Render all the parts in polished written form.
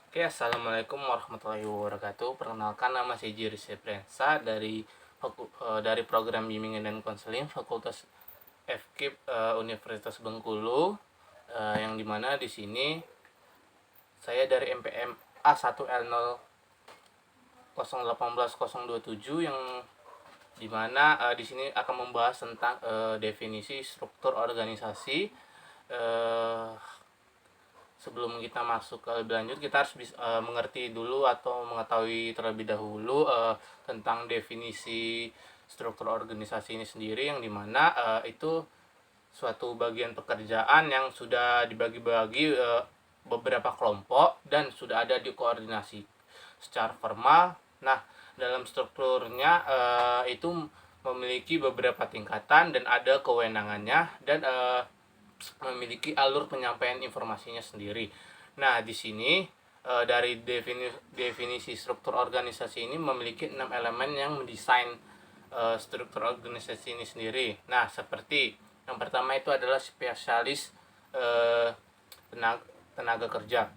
Oke, assalamualaikum warahmatullahi wabarakatuh. Perkenalkan, nama saya Jiri Seprensa dari program Bimbingan dan Konseling Fakultas FKIP Universitas Bengkulu, yang dimana di sini saya dari MPM A1L018027 yang dimana di sini akan membahas tentang definisi struktur organisasi. eh, Sebelum kita masuk ke lebih lanjut, kita harus mengerti dulu atau mengetahui terlebih dahulu tentang definisi struktur organisasi ini sendiri, yang dimana itu suatu bagian pekerjaan yang sudah dibagi-bagi beberapa kelompok dan sudah ada dikoordinasi secara formal. Nah, dalam strukturnya itu memiliki beberapa tingkatan dan ada kewenangannya, dan memiliki alur penyampaian informasinya sendiri. Nah, di sini dari definisi struktur organisasi ini memiliki 6 elemen yang mendesain struktur organisasi ini sendiri. Nah, seperti yang pertama itu adalah spesialis eh, tenaga kerja,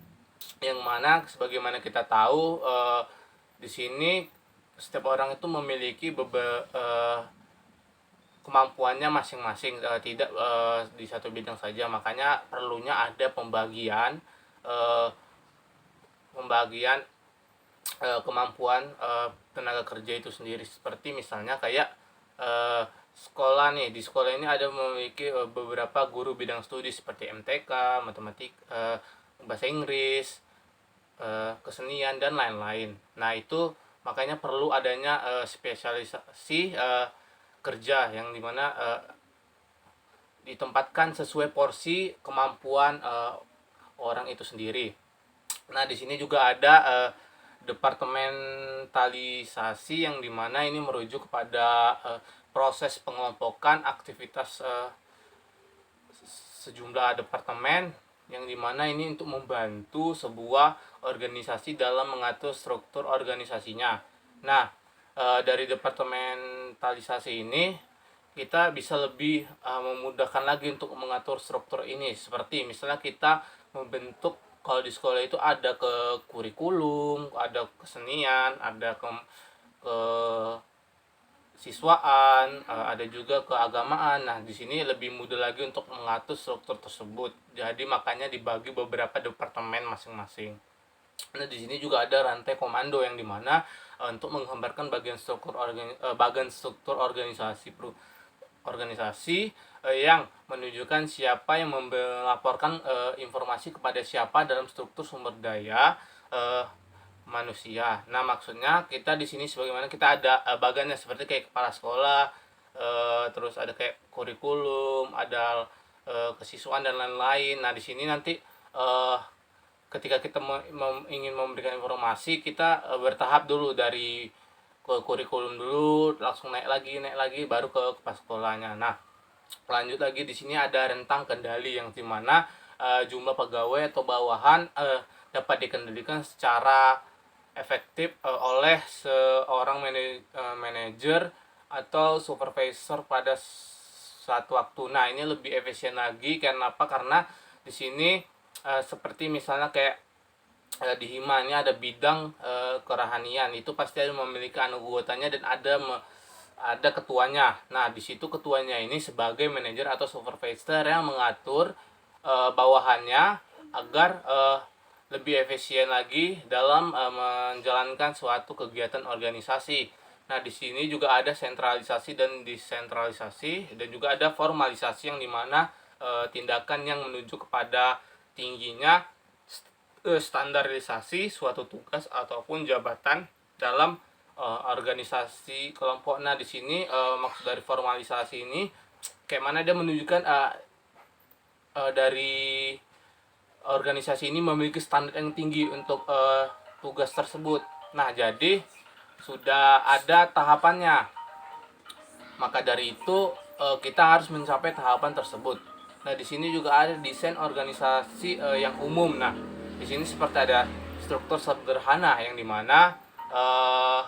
yang mana sebagaimana kita tahu di sini setiap orang itu memiliki kemampuannya masing-masing, tidak di satu bidang saja. Makanya perlunya ada eh, pembagian kemampuan tenaga kerja itu sendiri. Seperti misalnya kayak sekolah nih, di sekolah ini ada memiliki beberapa guru bidang studi seperti MTK, matematik, bahasa Inggris, kesenian, dan lain-lain. Nah, itu makanya perlu adanya spesialisasi kerja, yang dimana ditempatkan sesuai porsi kemampuan orang itu sendiri. Nah, di sini juga ada departementalisasi, yang dimana ini merujuk kepada proses pengelompokan aktivitas sejumlah departemen, yang dimana ini untuk membantu sebuah organisasi dalam mengatur struktur organisasinya. Nah, dari departementalisasi ini kita bisa lebih memudahkan lagi untuk mengatur struktur ini. Seperti misalnya kita membentuk, kalau di sekolah itu ada ke kurikulum, ada kesenian, ada ke siswaan, ada juga keagamaan. Nah, di sini lebih mudah lagi untuk mengatur struktur tersebut. Jadi makanya dibagi beberapa departemen masing-masing. Nah, di sini juga ada rantai komando, yang dimana untuk menggambarkan bagian struktur organisasi yang menunjukkan siapa yang melaporkan informasi kepada siapa dalam struktur sumber daya eh, manusia. Nah, maksudnya kita di sini sebagaimana kita ada bagannya, seperti kayak kepala sekolah, terus ada kayak kurikulum, ada kesiswaan dan lain-lain. Nah, di sini nanti eh, ketika kita ingin memberikan informasi, kita bertahap dulu, dari ke kurikulum dulu, langsung naik lagi baru ke kepala sekolahnya. Nah, lanjut lagi, di sini ada rentang kendali, yang dimana jumlah pegawai atau bawahan dapat dikendalikan secara efektif oleh seorang manajer atau supervisor pada suatu waktu. Nah, ini lebih efisien lagi. Kenapa? Karena di sini seperti misalnya kayak di Hima ini ada bidang kerohanian, itu pasti ada memiliki anggotanya dan ada ketuanya. Nah, di situ ketuanya ini sebagai manajer atau supervisor yang mengatur bawahannya agar lebih efisien lagi dalam menjalankan suatu kegiatan organisasi. Nah, di sini juga ada sentralisasi dan desentralisasi, dan juga ada formalisasi, yang dimana tindakan yang menuju kepada tingginya standarisasi suatu tugas ataupun jabatan dalam organisasi kelompok. Nah, di sini maksud dari formalisasi ini kayak mana dia menunjukkan dari organisasi ini memiliki standar yang tinggi untuk tugas tersebut. Nah, jadi sudah ada tahapannya. Maka dari itu kita harus mencapai tahapan tersebut. Nah, di sini juga ada desain organisasi yang umum. Nah, di sini seperti ada struktur sederhana, yang dimana eh,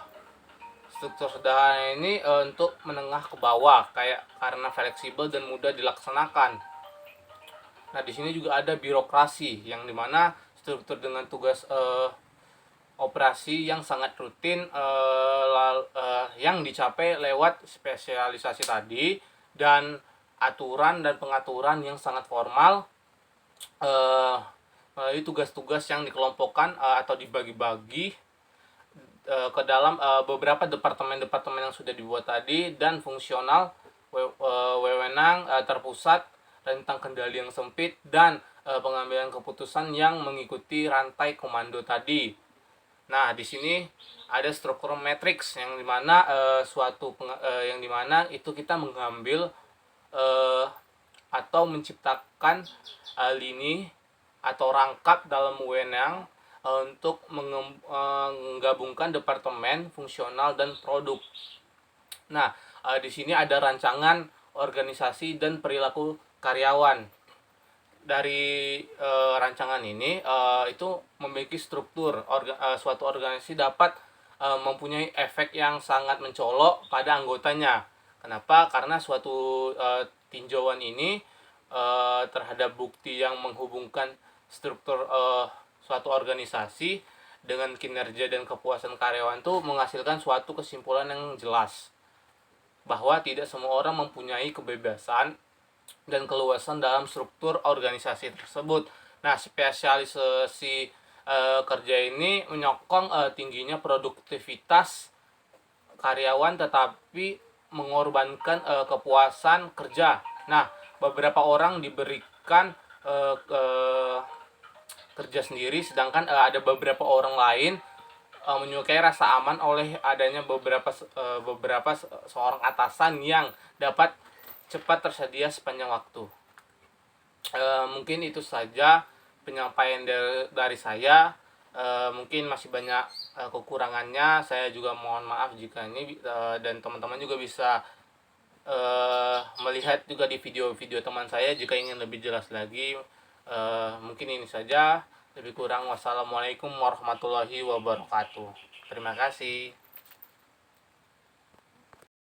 struktur sederhana ini untuk menengah ke bawah, kayak karena fleksibel dan mudah dilaksanakan. Nah, di sini juga ada birokrasi, yang dimana struktur dengan tugas operasi yang sangat rutin yang dicapai lewat spesialisasi tadi, dan aturan dan pengaturan yang sangat formal melalui tugas-tugas yang dikelompokkan atau dibagi-bagi ke dalam beberapa departemen-departemen yang sudah dibuat tadi, dan fungsional, wewenang terpusat, rentang kendali yang sempit, dan pengambilan keputusan yang mengikuti rantai komando tadi. Nah, di sini ada struktur matriks yang dimana yang dimana itu kita mengambil atau menciptakan lini atau rangkap dalam wewenang untuk menggabungkan departemen, fungsional, dan produk. Nah, di sini ada rancangan organisasi dan perilaku karyawan. Dari rancangan ini itu memiliki struktur suatu organisasi dapat mempunyai efek yang sangat mencolok pada anggotanya. Kenapa? Karena suatu tinjauan ini terhadap bukti yang menghubungkan struktur suatu organisasi dengan kinerja dan kepuasan karyawan itu menghasilkan suatu kesimpulan yang jelas bahwa tidak semua orang mempunyai kebebasan dan keluasan dalam struktur organisasi tersebut. Nah, spesialisasi kerja ini menyokong tingginya produktivitas karyawan tetapi mengorbankan kepuasan kerja. Nah, beberapa orang diberikan kerja sendiri, sedangkan ada beberapa orang lain menyukai rasa aman oleh adanya beberapa seorang atasan yang dapat cepat tersedia sepanjang waktu. Mungkin itu saja penyampaian dari saya. Mungkin masih banyak kekurangannya. Saya juga mohon maaf jika ini, dan teman-teman juga bisa melihat juga di video-video teman saya jika ingin lebih jelas lagi. Mungkin ini saja, lebih kurang wassalamualaikum warahmatullahi wabarakatuh. Terima kasih.